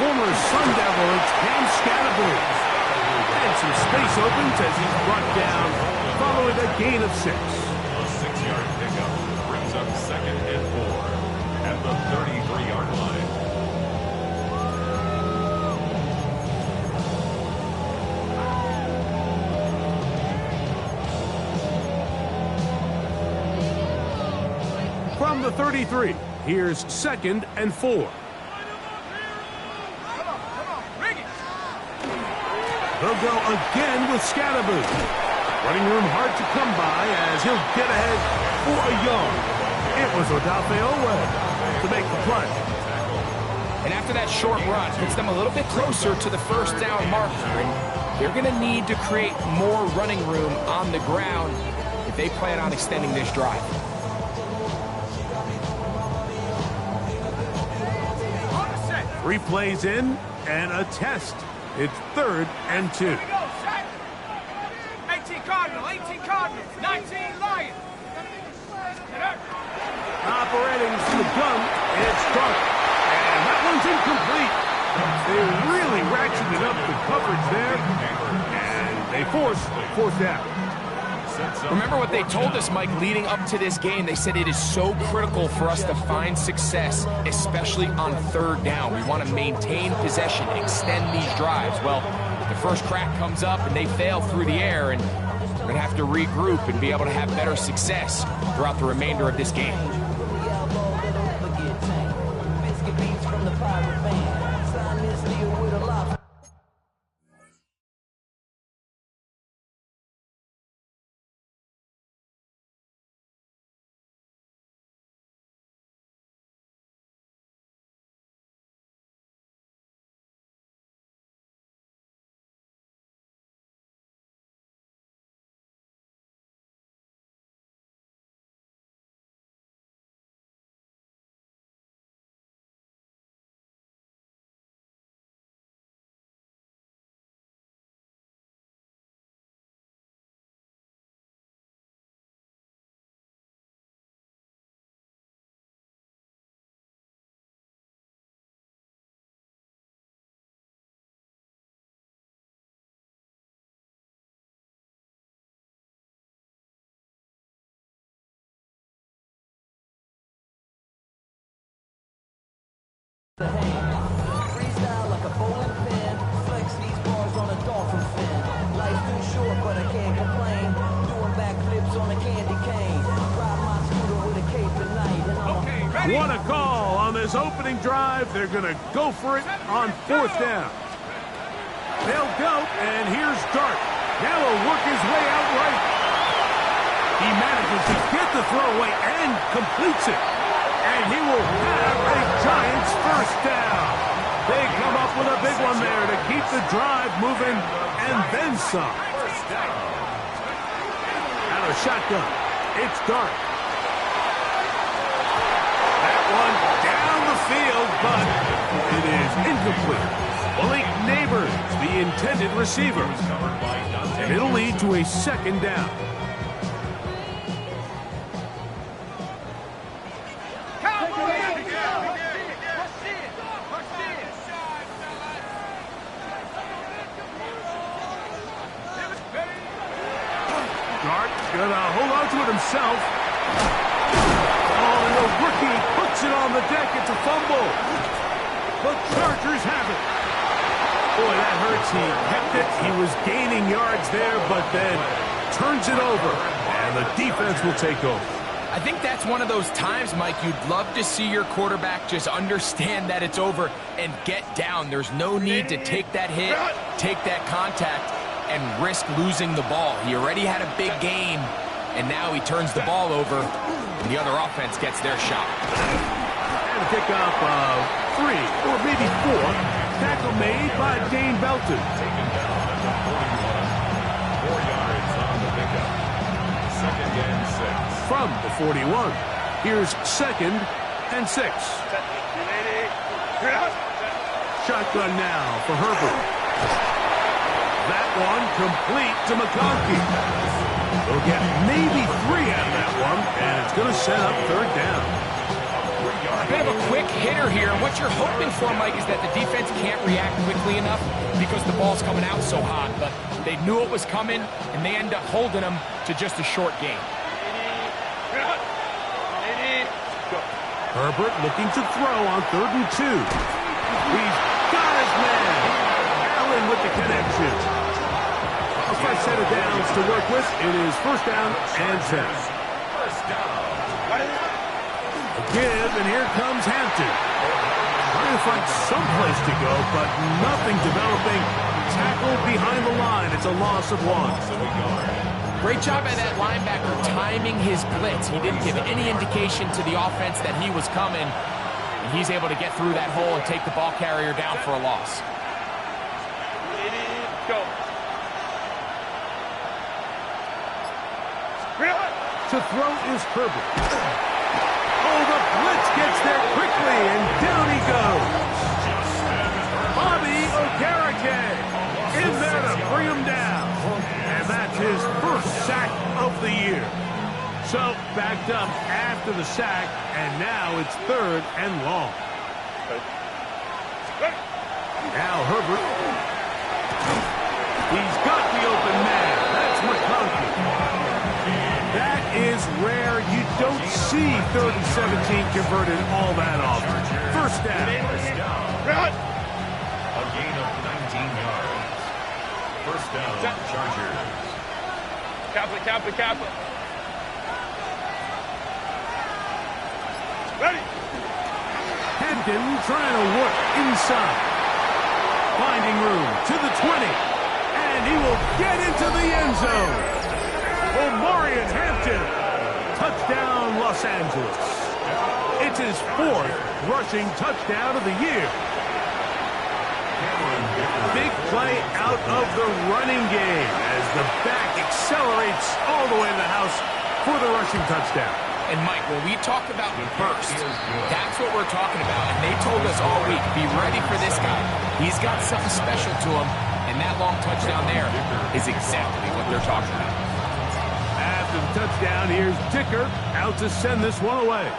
former Sun Devil, it's Cam Scatterbury. And some space opens as he's brought down following a gain of 6. A 6-yard pickup brings up 2nd and 4 at the 33-yard line. From the 33, here's 2nd and 4. They'll go again with Scatterbury. Running room hard to come by as he'll get ahead for a yard. It was Odafe Owe to make the play. And after that short run, puts them a little bit closer to the first down marker. And they're going to need to create more running room on the ground if they plan on extending this drive. 3 plays in and a test. It's 3rd and 2. 18 Cardinal, 18 Cardinal, 19 Lion. Operating from the gun, it's Dark. And that one's incomplete. They really ratcheted up the coverage there. And they force 4th down. Remember what they told us, Mike, leading up to this game. They said it is so critical for us to find success, especially on 3rd down. We want to maintain possession, extend these drives. Well, the first crack comes up and they fail through the air, and we're going to have to regroup and be able to have better success throughout the remainder of this game. Freestyle like a bowling pin. Flex these bars on a dolphin fin. Life's too short, but I can't complain. Doing backflips on a candy cane. Ride my scooter with a cape at night. What a call on this opening drive. They're going to go for it on 4th down. They'll go, and here's Dart. Now he'll work his way out right. He manages to get the throwaway and completes it. And he will have a Giants 1st down. They come up with a big one there to keep the drive moving and then some. Out of shotgun, it's Dart. That one down the field, but it is incomplete. Malik Neighbors, the intended receiver. And it'll lead to a 2nd down. Gonna hold on to it himself. Oh, and the rookie puts it on the deck. It's a fumble. The Chargers have it. Boy, that hurts. He kept it. He was gaining yards there, but then turns it over. And the defense will take over. I think that's one of those times, Mike, you'd love to see your quarterback just understand that it's over and get down. There's no need to take that hit, take that contact, and risk losing the ball. He already had a big game, and now he turns the ball over, and the other offense gets their shot. And a pickup of 3 or maybe 4. Tackle made by Dane Belton. Taken down at the 41. 4 yards on the pickup. 2nd and 6. From the 41, here's 2nd and 6. Shotgun now for Herbert. That one complete to McConkey. They'll get maybe 3 out of that one, and it's going to set up 3rd down. bit of a quick hitter here. What you're hoping for, Mike, is that the defense can't react quickly enough because the ball's coming out so hot. But they knew it was coming, and they end up holding them to just a short game. Herbert looking to throw on 3rd and 2. He's got his man. Allen with the connection. A fresh set of downs to work with. It is 1st down and 10. First down. Give, and here comes Hampton. Trying to find some place to go, but nothing developing. Tackled behind the line. It's a loss of 1. Great job by that linebacker timing his blitz. He didn't give any indication to the offense that he was coming. And he's able to get through that hole and take the ball carrier down for a loss. Go. To throw is Herbert. Oh, the blitz gets there quickly, and down he goes. Bobby Okereke in there to bring him down. And that's his 1st sack of the year. So, backed up after the sack, and now it's 3rd and long. Now Herbert. He's got the open man. That's McConkey. That is rare. You don't see 3rd and 17 converted all that often. 1st down. A gain of 19 yards. 1st down, Chargers. Kappa. Ready. Hampton trying to work inside. Finding room to the 20. And he will get into the end zone. Omarion Hampton. Touchdown, Los Angeles. It's his 4th rushing touchdown of the year. Big play out of the running game as the back accelerates all the way to the house for the rushing touchdown. And Mike, when we talk about burst, that's what we're talking about. And they told us all week, be ready for this guy. He's got something special to him, and that long touchdown there is exactly what they're talking about. After the touchdown, here's Dicker out to send this one away.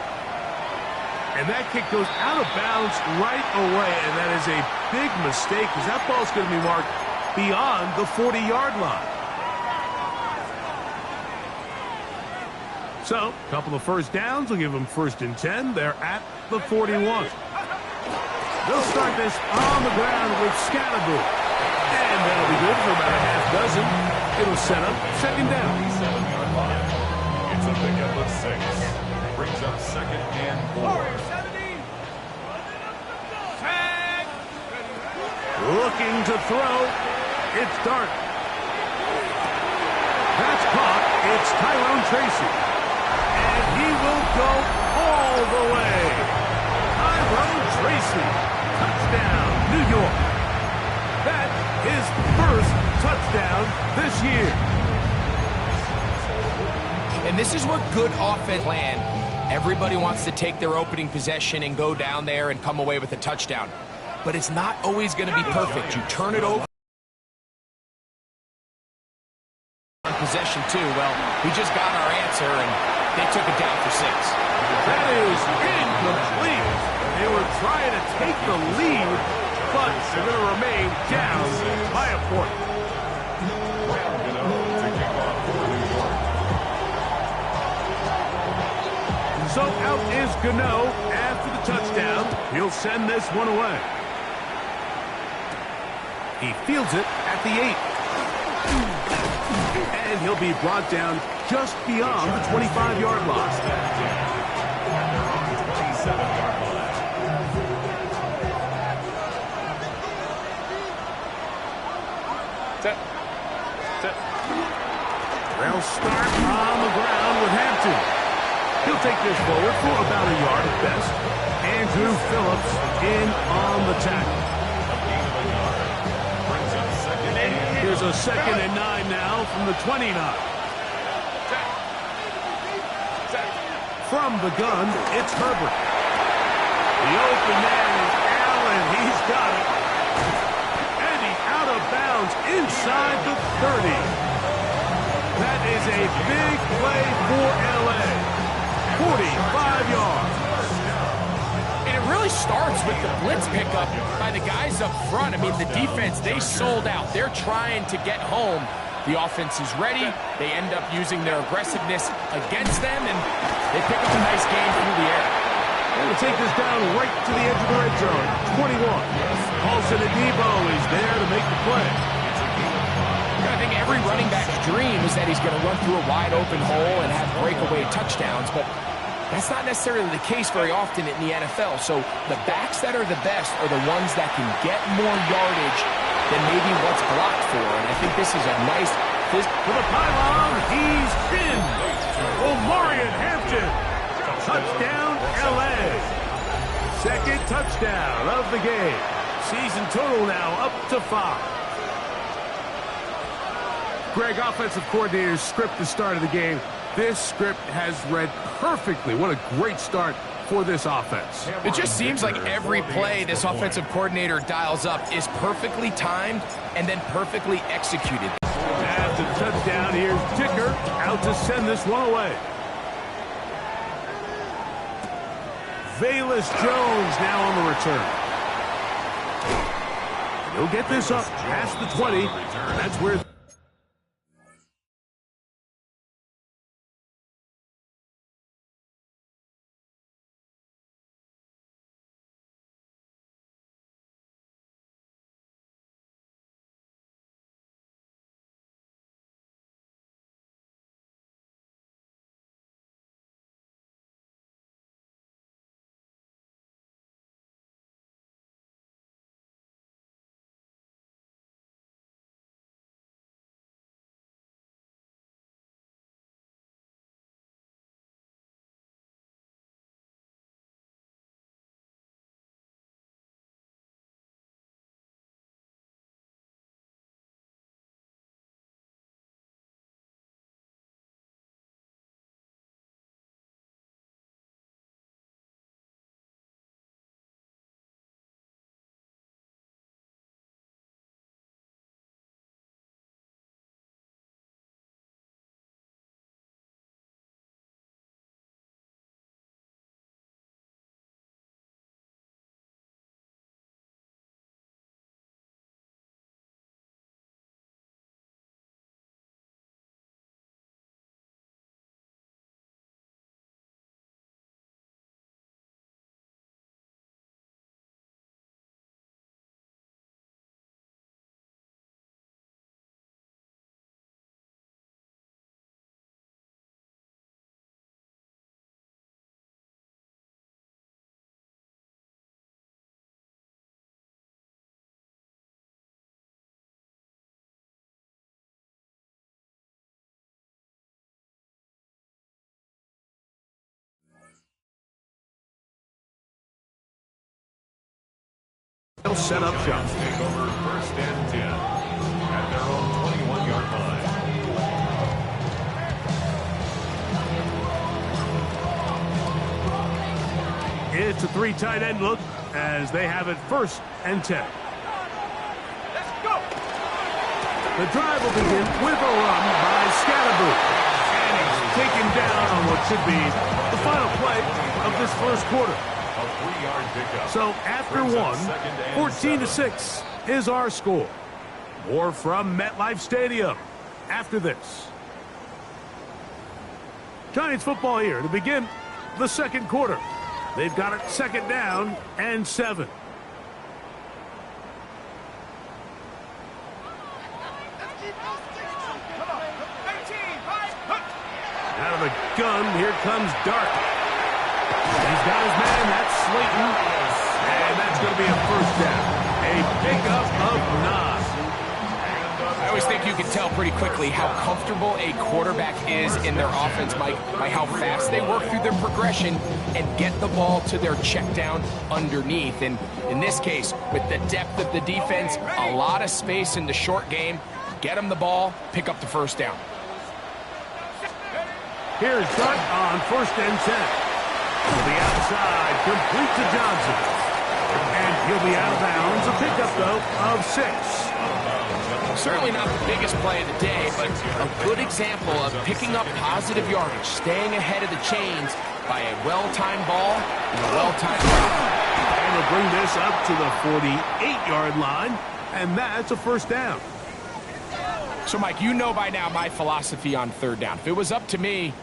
And that kick goes out of bounds right away, and that is a big mistake because that ball's going to be marked beyond the 40-yard line. So, a couple of 1st downs will give them 1st and 10. They're at the 41. They'll start this on the ground with Scalaboo. And that'll be good for about a half dozen. It'll set up 2nd down. 7-yard line. It's a pickup of 6. Brings up 2nd and 4. Looking to throw. It's Dart. That's caught. It's Tyrone Tracy. And he will go all the way. Tyrone Tracy. Touchdown, New York. That's his 1st touchdown this year. And this is what good offense plan. Everybody wants to take their opening possession and go down there and come away with a touchdown. But it's not always going to be perfect. You turn it over. Possession too. Well, we just got our answer, and they took it down for 6. That is incomplete. They were trying to take the lead, but they're going to remain down by a point. So out is Gano after the touchdown. He'll send this one away. He fields it at the 8. And he'll be brought down just beyond the 25-yard line. 27-yard line. Set. They'll start on the ground with Hampton. He'll take this forward for about a yard at best. Andrew Phillips in on the tackle. Here's a 2nd and 9 now from the 29. From the gun, it's Herbert. The open man is Allen. He's got it. And he's out of bounds inside the 30. That is a big play for L.A. 45 yards. starts with the blitz pickup by the guys up front. I mean, the defense, they sold out. They're trying to get home. The offense is ready. They end up using their aggressiveness against them, and they pick up a nice game through the air. They will take this down right to the edge of the red zone. 21. Paulson Adebo is there to make the play. I think every running back's dream is that he's going to run through a wide open hole and have breakaway touchdowns, but that's not necessarily the case very often in the NFL. So the backs that are the best are the ones that can get more yardage than maybe what's blocked for. And I think this is a nice... To the pylon, he's pinned. Omarion Hampton. Touchdown, L.A. Second touchdown of the game. Season total now up to 5. Greg, offensive coordinator's script the start of the game. This script has read perfectly. What a great start for this offense. It just seems like every play this offensive coordinator dials up is perfectly timed and then perfectly executed. After the touchdown, here's Dicker out to send this one away. Velus Jones now on the return. He'll get this up past the 20. That's where... They'll set up shop. Take over first and 10 at their own 21-yard line. It's a 3 tight end look as they have it first and 10. Let's go. The drive will begin with a run by Scatterboo. And he's taken down on what should be the final play of this first quarter. A 3-yard pickup. So after one, 14-6 is our score. More from MetLife Stadium after this. Giants football here to begin the second quarter. They've got it second down and 7. Out of the gun, here comes Dark. He's got his man, that's Slayton. And that's going to be a first down. A pickup of 9. I always think you can tell pretty quickly how comfortable a quarterback is in their offense, Mike, by how fast they work through their progression and get the ball to their check down underneath. And in this case, with the depth of the defense, a lot of space in the short game, get them the ball, pick up the first down. Here's Duck on first and 10. To the outside, complete to Johnson. And he'll be out of bounds. A pickup, though, of 6. Certainly not the biggest play of the day, but a good example of picking up positive yardage, staying ahead of the chains by a well-timed ball and a well-timed route. And they'll bring this up to the 48-yard line, and that's a first down. So, Mike, you know by now my philosophy on third down. If it was up to me,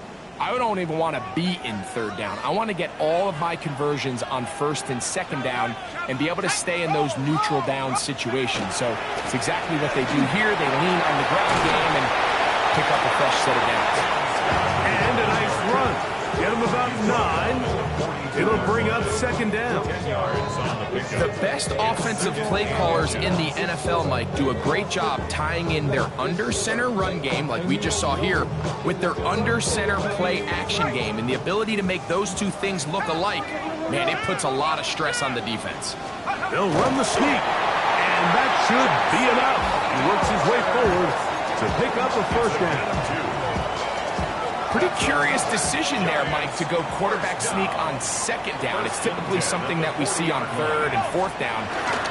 I don't even want to be in third down. I want to get all of my conversions on first and second down and be able to stay in those neutral down situations. So it's exactly what they do here. They lean on the ground game and pick up a fresh set of downs. And a nice run. Get them about 9. It'll bring up second down. The best offensive play callers in the NFL, Mike, do a great job tying in their under-center run game, like we just saw here, with their under-center play action game. And the ability to make those two things look alike, man, it puts a lot of stress on the defense. They'll run the sneak, and that should be enough. He works his way forward to pick up a first down. Pretty curious decision there, Mike, to go quarterback sneak on second down. It's typically something that we see on third and fourth down.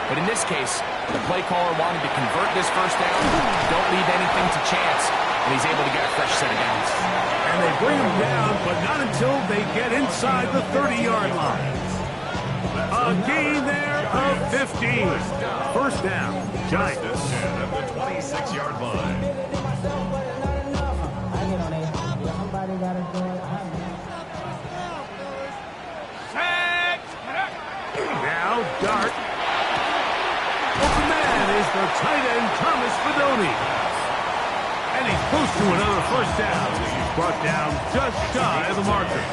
But in this case, the play caller wanted to convert this first down. Don't leave anything to chance, and he's able to get a fresh set of downs. And they bring him down, but not until they get inside the 30-yard line. A gain there of 15. First down, Giants. At the 26-yard line. Now Dart. Open man is the tight end, Thomas Fedoni. And he's close to another first down. He's brought down just shy of the marker.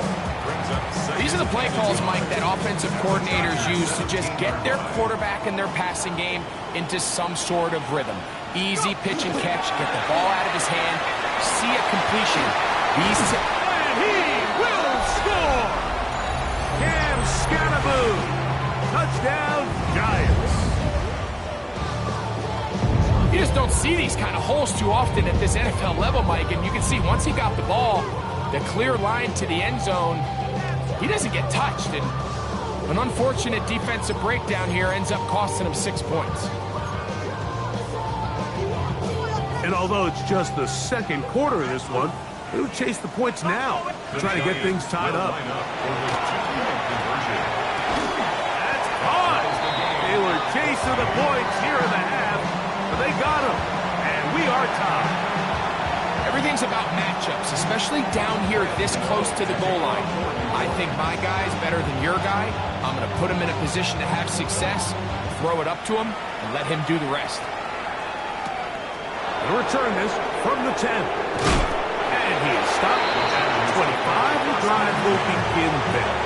These are the play calls, Mike, that offensive coordinators use to just get their quarterback and their passing game into some sort of rhythm. Easy pitch and catch, get the ball out of his hand, see a completion. And he will score! Cam Scatteraboo! Touchdown, Giants. You just don't see these kind of holes too often at this NFL level, Mike. And you can see once he got the ball, the clear line to the end zone, he doesn't get touched. And an unfortunate defensive breakdown here ends up costing him 6 points. And although it's just the second quarter of this one, he'll chase the points now, try to get things tied up. They were chasing the points here in the half, but they got them, and we are tied. Everything's about matchups, especially down here this close to the goal line. I think my guy's better than your guy. I'm going to put him in a position to have success, throw it up to him, and let him do the rest. They'll return this from the 10. And he is stopped at the 25. The drive will begin there.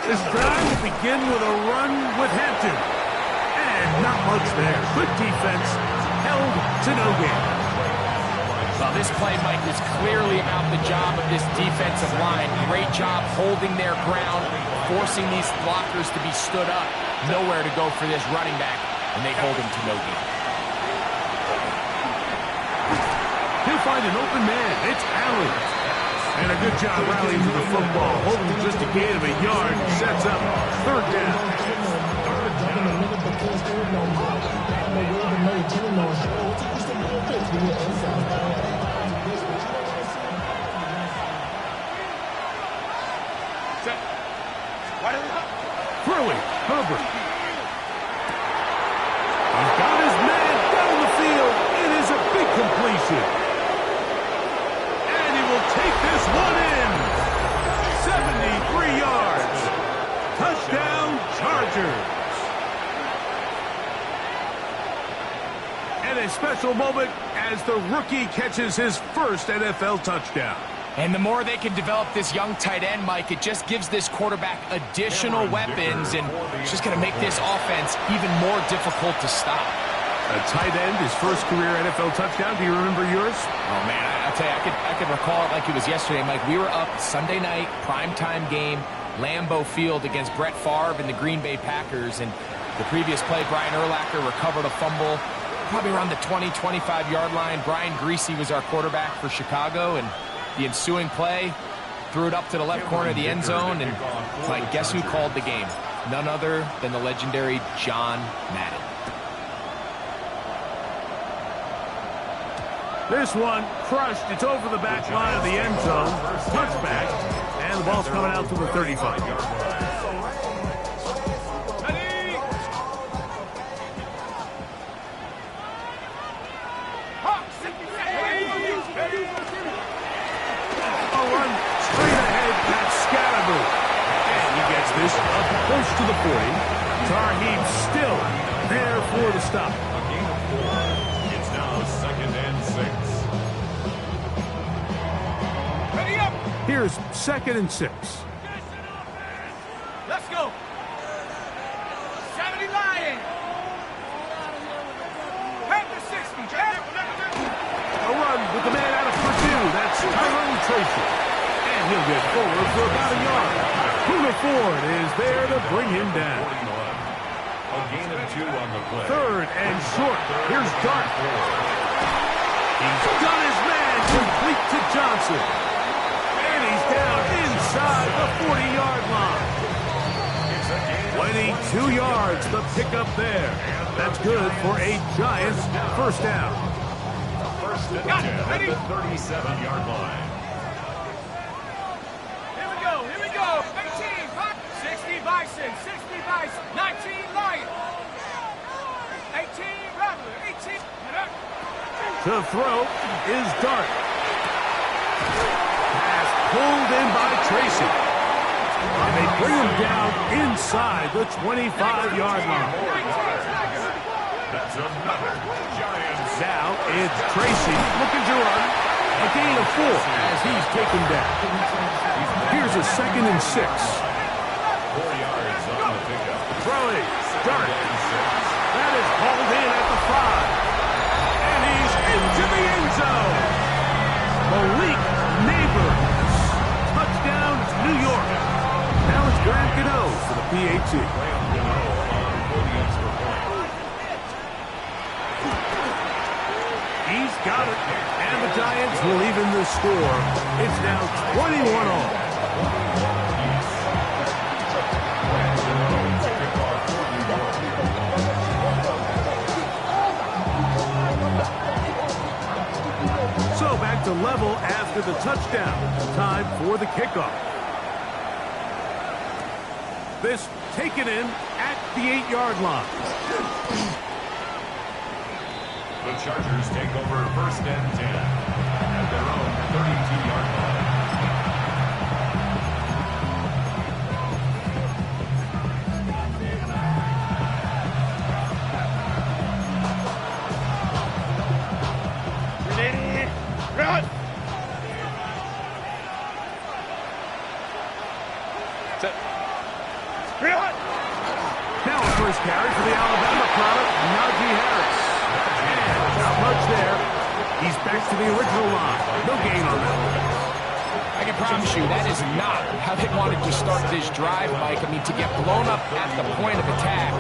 This drive will begin with a run with Hampton. And not much there. Good defense. Held to no gain. Well, this play, Mike, is clearly about the job of this defensive line. Great job holding their ground, forcing these blockers to be stood up. Nowhere to go for this running back, and they hold him to no gain. He'll find an open man. It's Allen. And a good job rallying to the football. Holding just a gain of a yard. Sets up third down. Throwing, Herbert. He's got his man down the field. It is a big completion. And he will take this one in. 73 yards. Touchdown, Chargers. And a special moment as the rookie catches his first NFL touchdown. And the more they can develop this young tight end, Mike, it just gives this quarterback additional weapons, and it's just going to make this offense even more difficult to stop. A tight end, his first career NFL touchdown. Do you remember yours? Oh, man, I'll tell you, I could recall it like it was yesterday, Mike. We were up Sunday night, primetime game, Lambeau Field against Brett Favre and the Green Bay Packers, and the previous play, Brian Urlacher recovered a fumble, probably around the 20, 25-yard line. Brian Greasy was our quarterback for Chicago, and the ensuing play, threw it up to the left corner of the end zone, and Mike, guess who called the game? None other than the legendary John Madden. This one crushed. It's over the back line of the end zone. Touchback. And the ball's coming out to the 35. A run straight ahead. That's Scatterboo. And he gets this up close to the 40. Tarheeb still there for the stop. A gain of 4. It's now 2nd and 6. Here's 2nd and 6. Let's go. 70 Lions. Head to 60. A run with the man out of Purdue. That's Marlo26. And he'll get forward for about a yard. Hoover Ford is there to bring him down. A gain of 2 on the play. 3rd and short. Here's Dart. He's done his man. Complete to Johnson. And he's down inside the 40-yard line. 22 yards, the pickup there. That's good for a Giants first down. First and 10 at the 37-yard line. Here we go. 18, 60 Bison, 60 Bison, 19 Lions. 18 Rattler, 18. To throw is Dart. Pass pulled in by Tracy. And they bring him down inside the 25-yard line. That's another Giants. Now it's Tracy looking to run. A gain of 4 as he's taken down. Here's a 2nd and 6. 4 yards on the pickup. Throwing. Dart. That is hauled in at the 5. And he's into the end zone. Malik Neighbors. Touchdown, New York. Now it's Grant Gano for the PAT. He's got it. And the Giants will even the score. It's now 21 all. So back to level after the touchdown. Time for the kickoff. This taken in at the 8-yard line. The Chargers take over 1st and 10 at their own 32-yard line. Run. Run. Now a first carry for the Alabama product, Najee Harris. And not much there. He's back to the original line. No gain on that one. I can promise you that is not how they wanted to start this drive, Mike. I mean, to get blown up at the point of attack,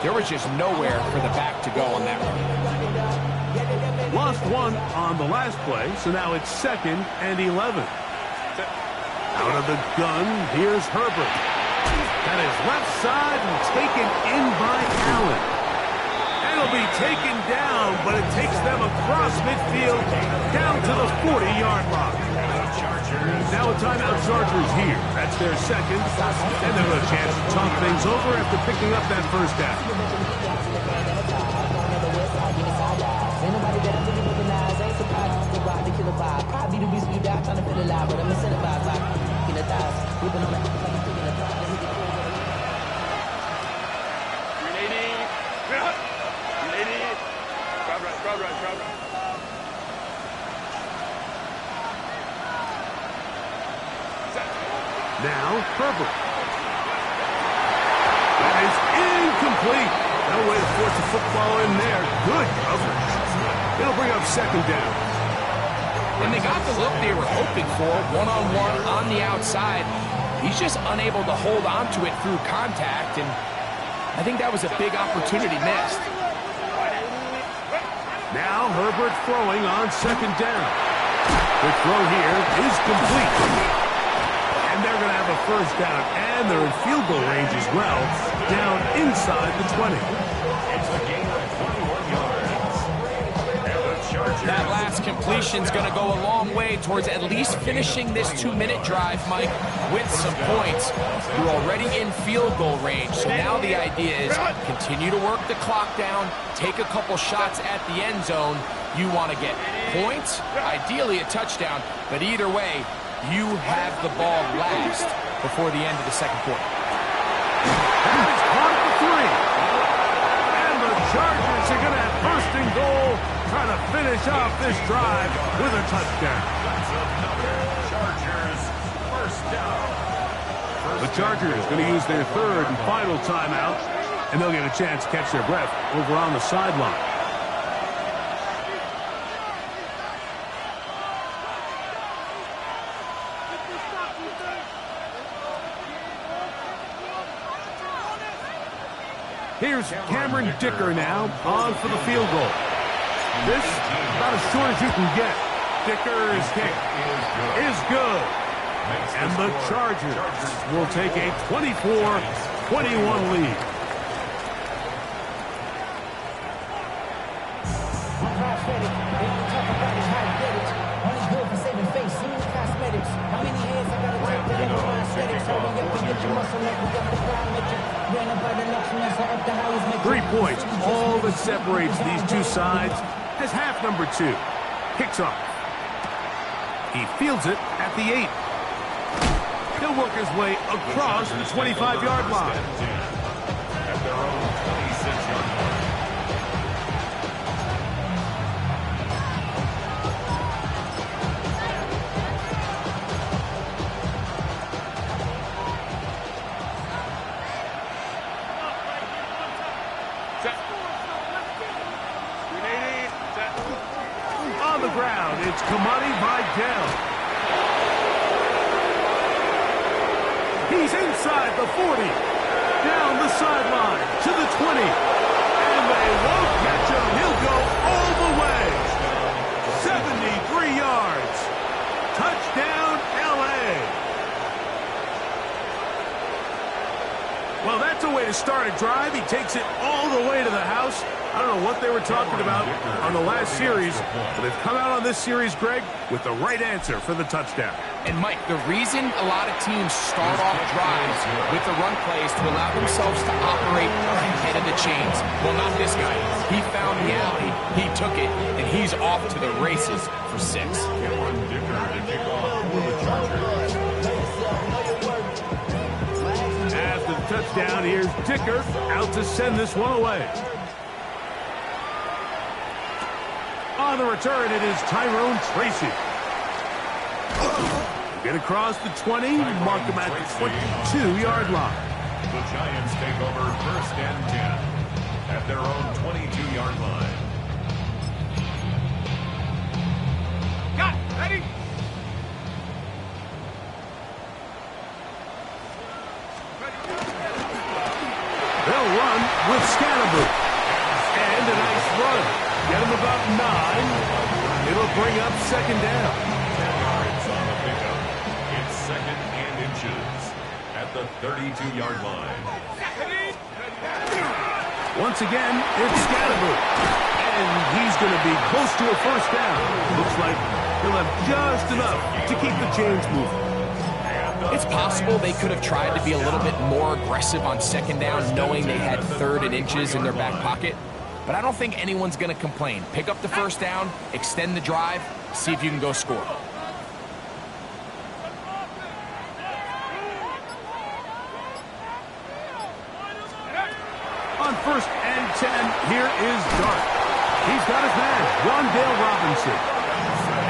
there was just nowhere for the back to go on that one. Lost 1 on the last play, so now it's 2nd and 11. Out of the gun, here's Herbert. That is left side and taken in by Allen. And it'll be taken down, but it takes them across midfield down to the 40-yard line. Now a timeout Chargers here. That's their 2nd, and they'll have a chance to talk things over after picking up that first down. Ain't nobody better to be recognized. Ain't surprised to rock the killer vibe. Probably the reason you die trying to feel alive, but I'm incentivized like in the thighs. Whipping on that like you in the thighs. Lady. Crowd right. Now Herbert. That is incomplete. No way to force a football in there. Good coverage. It'll bring up 2nd down. And they got the look they were hoping for, one-on-one on the outside. He's just unable to hold on to it through contact, and I think that was a big opportunity missed. Now Herbert throwing on second down. The throw here is complete. And they're going to have a first down, and they're in field goal range as well, down inside the 20. It's a gain of 21 yards. And the Chargers. That last completion's going to go a long way towards at least finishing this 2-minute drive, Mike, with some points. You're already in field goal range, so now the idea is continue to work the clock down, take a couple shots at the end zone. You want to get points, ideally a touchdown, but either way, you have the ball last before the end of the second quarter. That is caught at the 3. And the Chargers are going to have first and goal, trying to finish off this drive with a touchdown. That's another Chargers first down. The Chargers going to use their third and final timeout, and they'll get a chance to catch their breath over on the sideline. Here's Cameron Dicker now on for the field goal. This about as short as you can get. Dicker's kick is good. And the Chargers will take a 24-21 lead. How many hands I gotta take to get my aesthetics? Hurry up and get your muscle like we got the crowd. 3 points, all that separates these two sides as half number 2. Kicks off. He fields it at the 8. He'll work his way across the 25-yard line. At their own 26-yard line. On the ground, it's Kamani Vidal. He's inside the 40, down the sideline to the 20, and they won't catch him. He'll go all the way. 73 yards. Touchdown, L.A. Well, that's a way to start a drive. He takes it all the way to the house. I don't know what they were talking about on the last series, but they've come out on this series, Greg, with the right answer for the touchdown. And, Mike, the reason a lot of teams start off drives with the run plays to allow themselves to operate ahead of the chains. Well, not this guy. He found the alley, he took it, and he's off to the races for 6. After the touchdown, here's Dicker out to send this one away. On the return, it is Tyrone Tracy. Get across the 20, mark him at the 22-yard line. The Giants take over first and 10 at their own 22-yard line. Got it. Ready? They'll run with Scannaboo. And a nice run. Get him about 9. It'll bring up second down. 10 yards on the pickup. It's second and inches at the 32-yard line. Once again, it's Scannaboo. And he's going to be close to a first down. Looks like he'll have just enough to keep the chains moving. It's possible they could have tried to be a little bit more aggressive on second down, knowing they had third and inches in their back pocket. But I don't think anyone's going to complain. Pick up the first down, extend the drive, see if you can go score. On first and 10, here is Dart. He's got his man, Rondale Robinson.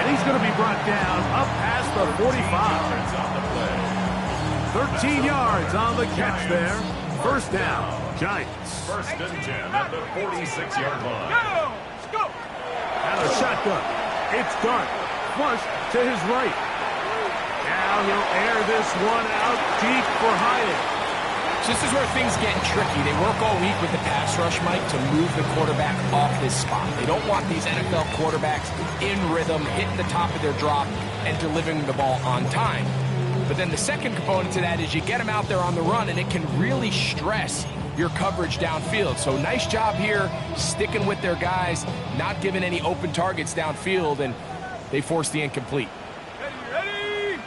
And he's going to be brought down up past the 45. 13 yards on the catch there. First down, Giants. First and 10 at the 46-yard line. Go! And a shotgun. It's Dart. Flush to his right. Now he'll air this one out deep for Hyatt. So this is where things get tricky. They work all week with the pass rush, Mike, to move the quarterback off his spot. They don't want these NFL quarterbacks in rhythm, hitting the top of their drop, and delivering the ball on time. But then the second component to that is you get them out there on the run, and it can really stress your coverage downfield. So nice job here, sticking with their guys, not giving any open targets downfield, and they force the incomplete. Ready?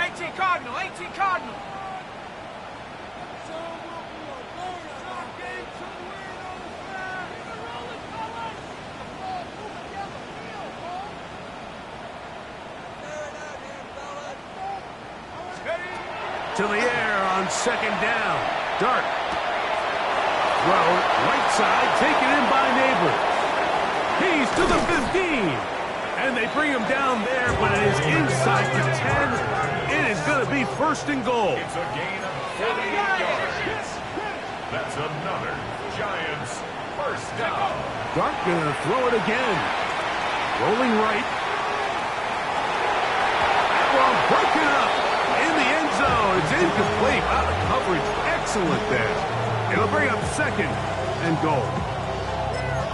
18 Cardinal, 18 Cardinal. To the air on second down. Dart. Throw, right side, taken in by Neighbors. He's to the 15. And they bring him down there, but it is inside the 10. It is going to be first and goal. It's a gain of 48 yards. That's another Giants first down. Dart going to throw it again. Rolling right. That one broken up. In the end zone. It's incomplete. Wow, the coverage excellent there. It'll bring up second and goal.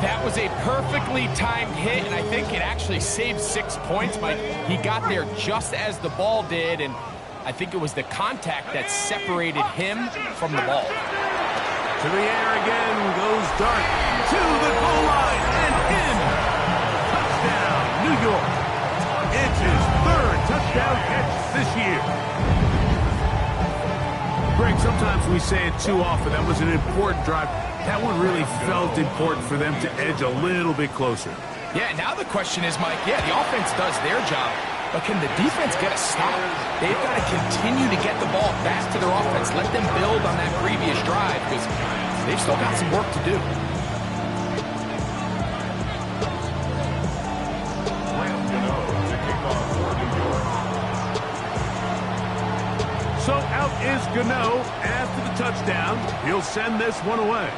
That was a perfectly timed hit, and I think it actually saved 6 points, Mike. He got there just as the ball did, and I think it was the contact that separated him from the ball. To the air again goes Dart. To the goal line and in. Touchdown, New York. It's his third touchdown catch this year. Greg, sometimes we say it too often. That was an important drive. That one really felt important for them to edge a little bit closer. Yeah, now the question is, Mike, yeah, the offense does their job, but can the defense get a stop? They've got to continue to get the ball back to their offense. Let them build on that previous drive because they've still got some work to do. So out is Gano after the touchdown. He'll send this one away.